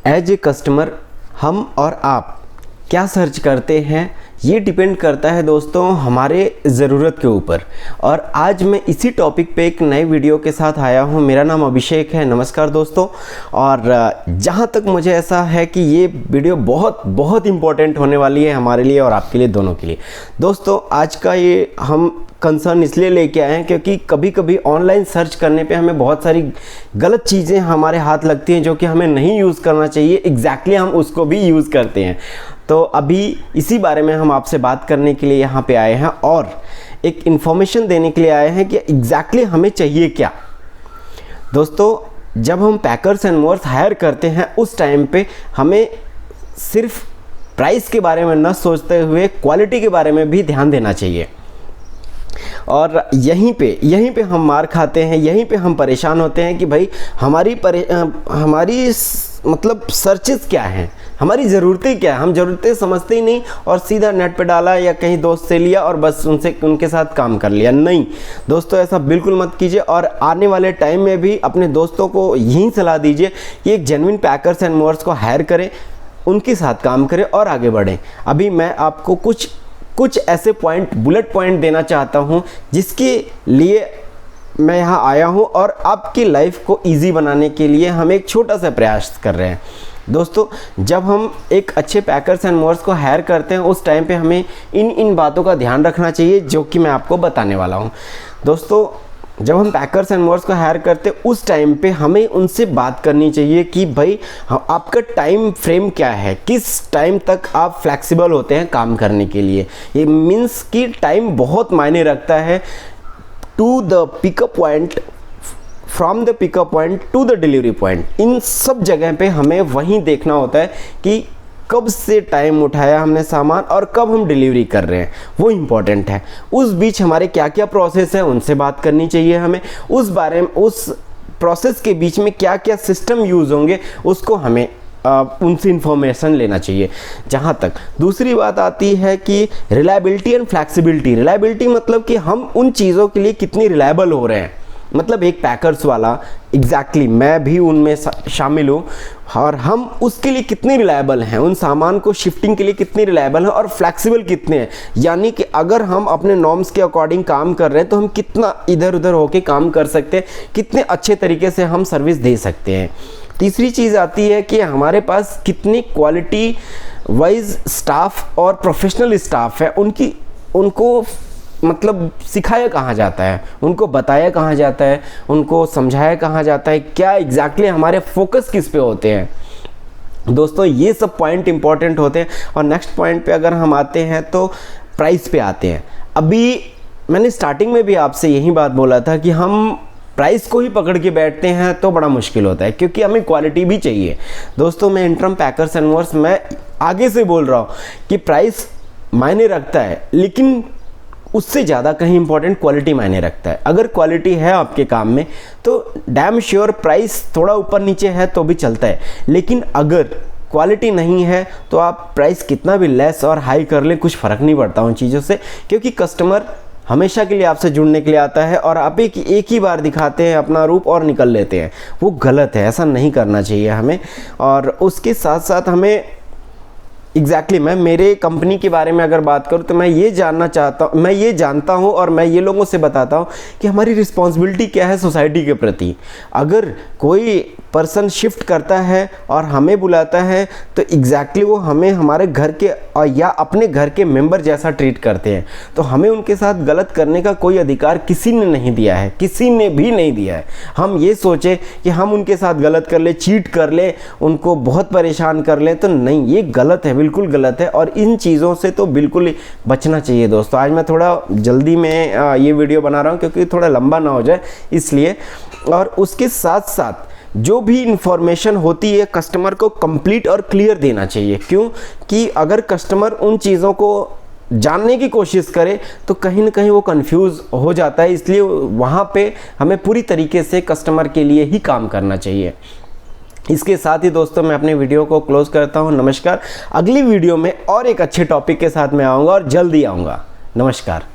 As a customer हम और आप क्या सर्च करते हैं ये डिपेंड करता है दोस्तों हमारे ज़रूरत के ऊपर। और आज मैं इसी टॉपिक पे एक नए वीडियो के साथ आया हूँ। मेरा नाम अभिषेक है। नमस्कार दोस्तों। और जहाँ तक मुझे ऐसा है कि ये वीडियो बहुत इम्पोर्टेंट होने वाली है हमारे लिए और आपके लिए, दोनों के लिए। दोस्तों आज का ये हम कंसर्न इसलिए लेके आए हैं क्योंकि कभी कभी ऑनलाइन सर्च करने पे हमें बहुत सारी गलत चीज़ें हमारे हाथ लगती हैं जो कि हमें नहीं यूज़ करना चाहिए। एग्जैक्टली हम उसको भी यूज़ करते हैं। तो अभी इसी बारे में हम आपसे बात करने के लिए यहाँ पे आए हैं और एक इन्फॉर्मेशन देने के लिए आए हैं कि एग्जैक्टली हमें चाहिए क्या। दोस्तों जब हम पैकर्स एंड मोअर्स हायर करते हैं उस टाइम पे हमें सिर्फ प्राइस के बारे में न सोचते हुए क्वालिटी के बारे में भी ध्यान देना चाहिए। और यहीं पे हम मार खाते हैं, यहीं पे हम परेशान होते हैं कि भाई हमारी मतलब सर्चेस क्या हैं, हमारी ज़रूरतें क्या है। हम ज़रूरतें समझते ही नहीं और सीधा नेट पे डाला या कहीं दोस्त से लिया और बस उनके साथ काम कर लिया। नहीं दोस्तों, ऐसा बिल्कुल मत कीजिए। और आने वाले टाइम में भी अपने दोस्तों को यही सलाह दीजिए कि एक जेन्युइन पैकर्स एंड मोअर्स को हायर करें, उनके साथ काम करें और आगे बढ़ें। अभी मैं आपको कुछ ऐसे बुलेट पॉइंट देना चाहता हूं जिसके लिए मैं यहाँ आया हूं और आपकी लाइफ को इजी बनाने के लिए हम एक छोटा सा प्रयास कर रहे हैं। दोस्तों जब हम एक अच्छे पैकर्स एंड मोअर्स को हायर करते हैं उस टाइम पे हमें इन बातों का ध्यान रखना चाहिए जो कि मैं आपको बताने वाला हूँ। दोस्तों जब हम पैकर्स एंड मोअर्स को हायर करते हैं उस टाइम पे हमें उनसे बात करनी चाहिए कि भाई आपका टाइम फ्रेम क्या है, किस टाइम तक आप फ्लेक्सिबल होते हैं काम करने के लिए। ये मीन्स कि टाइम बहुत मायने रखता है to the pickup point, from the pickup point to the delivery point. इन सब जगह पे हमें वहीं देखना होता है कि कब से टाइम उठाया हमने सामान और कब हम डिलीवरी कर रहे हैं, वो इम्पॉर्टेंट है। उस बीच हमारे क्या क्या प्रोसेस है उनसे बात करनी चाहिए हमें। उस बारे में, उस प्रोसेस के बीच में क्या क्या सिस्टम यूज़ होंगे उसको हमें उनसे इन्फॉर्मेशन लेना चाहिए। जहाँ तक दूसरी बात आती है कि रिलायबिलिटी एंड फ्लैक्सिबिलिटी। रिलायबिलिटी मतलब कि हम उन चीज़ों के लिए कितनी रिलायबल हो रहे हैं। मतलब एक पैकर्स वाला एग्जैक्टली मैं भी उनमें शामिल हूँ और हम उसके लिए कितने रिलायबल हैं, उन सामान को शिफ्टिंग के लिए कितने रिलायबल हैं और फ्लैक्सिबल कितने हैं। यानी कि अगर हम अपने नॉर्म्स के अकॉर्डिंग काम कर रहे हैं तो हम कितना इधर उधर होके काम कर सकते हैं, कितने अच्छे तरीके से हम सर्विस दे सकते हैं। तीसरी चीज़ आती है कि हमारे पास कितनी क्वालिटी वाइज स्टाफ और प्रोफेशनल स्टाफ है, उनको मतलब सिखाया कहाँ जाता है, उनको बताया कहाँ जाता है, उनको समझाया कहाँ जाता है, क्या एग्जैक्टली हमारे फोकस किस पे होते हैं। दोस्तों ये सब पॉइंट इंपॉर्टेंट होते हैं। और नेक्स्ट पॉइंट पे अगर हम आते हैं तो प्राइस पे आते हैं। अभी मैंने स्टार्टिंग में भी आपसे यही बात बोला था कि हम प्राइस को ही पकड़ के बैठते हैं तो बड़ा मुश्किल होता है क्योंकि हमें क्वालिटी भी चाहिए। दोस्तों मैं इंटरम पैकर्स एंड मोअर्स मैं आगे से बोल रहा हूँ कि प्राइस मायने रखता है लेकिन उससे ज़्यादा कहीं इंपॉर्टेंट क्वालिटी मायने रखता है। अगर क्वालिटी है आपके काम में तो डैम श्योर प्राइस थोड़ा ऊपर नीचे है तो भी चलता है, लेकिन अगर क्वालिटी नहीं है तो आप प्राइस कितना भी लेस और हाई कर लें कुछ फ़र्क नहीं पड़ता उन चीज़ों से, क्योंकि कस्टमर हमेशा के लिए आपसे जुड़ने के लिए आता है और आप एक ही बार दिखाते हैं अपना रूप और निकल लेते हैं। वो गलत है, ऐसा नहीं करना चाहिए हमें। और उसके साथ साथ हमें एग्जैक्टली मैं मेरे कंपनी के बारे में अगर बात करूँ तो मैं ये जानता हूँ और मैं ये लोगों से बताता हूँ कि हमारी रिस्पॉन्सिबिलिटी क्या है सोसाइटी के प्रति। अगर कोई पर्सन शिफ्ट करता है और हमें बुलाता है तो एग्जैक्टली वो हमें हमारे घर के या अपने घर के मेंबर जैसा ट्रीट करते हैं, तो हमें उनके साथ गलत करने का कोई अधिकार किसी ने नहीं दिया है, किसी ने भी नहीं दिया है। हम ये सोचे कि हम उनके साथ गलत कर ले, चीट कर ले, उनको बहुत परेशान कर ले, तो नहीं, ये गलत है, बिल्कुल गलत है। और इन चीज़ों से तो बिल्कुल ही बचना चाहिए दोस्तों। आज मैं थोड़ा जल्दी में ये वीडियो बना रहा हूँ क्योंकि थोड़ा लंबा ना हो जाए इसलिए। और उसके साथ साथ जो भी इंफॉर्मेशन होती है कस्टमर को कंप्लीट और क्लियर देना चाहिए। क्यों कि अगर कस्टमर उन चीज़ों को जानने की कोशिश करे तो कहीं ना कहीं वो कंफ्यूज हो जाता है, इसलिए वहाँ पे हमें पूरी तरीके से कस्टमर के लिए ही काम करना चाहिए। इसके साथ ही दोस्तों मैं अपने वीडियो को क्लोज करता हूँ। नमस्कार। अगली वीडियो में और एक अच्छे टॉपिक के साथ मैं आऊँगा और जल्दी आऊँगा। नमस्कार।